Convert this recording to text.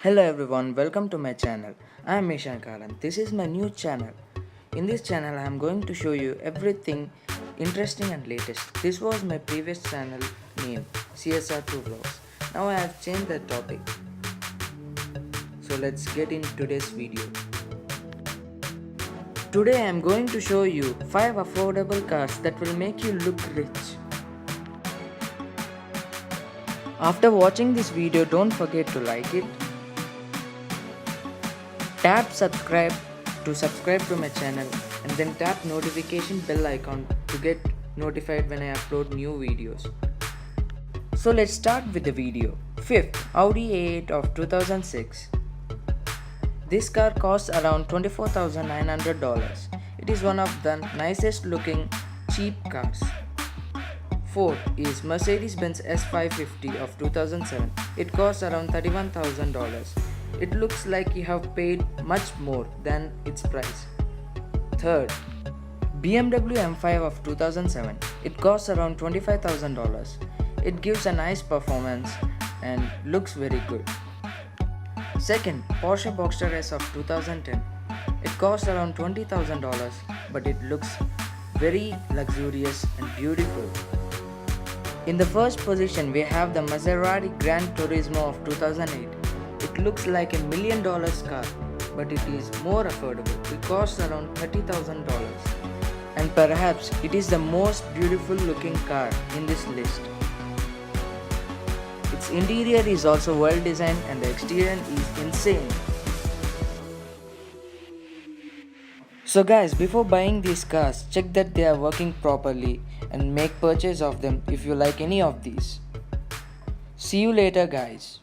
Hello everyone, welcome to my channel. I am Ishan Kalan. This is my new channel. In this channel, I am going to show you everything interesting and latest. This was my previous channel name, CSR2 Vlogs. Now I have changed the topic. So let's get in today's video. Today I am going to show you 5 affordable cars that will make you look rich. After watching this video, don't forget to like it. Tap subscribe to subscribe to my channel and then tap notification bell icon to get notified when I upload new videos. So let's start with the video. Fifth, Audi A8 of 2006. This car costs around $24,900. It is one of the nicest looking cheap cars. Fourth is Mercedes-Benz S550 of 2007. It costs around $31,000. It looks like you have paid much more than its price. Third, BMW M5 of 2007. It costs around $25,000. It gives a nice performance and looks very good. Second, Porsche Boxster S of 2010. It costs around $20,000, but it looks very luxurious and beautiful. In the first position, we have the Maserati Gran Turismo of 2008. It looks like $1 million car, but it is more affordable. It costs around $30,000. And perhaps it is the most beautiful looking car in this list. Its interior is also well designed and the exterior is insane. So guys, before buying these cars, check that they are working properly and make purchase of them if you like any of these. See you later guys.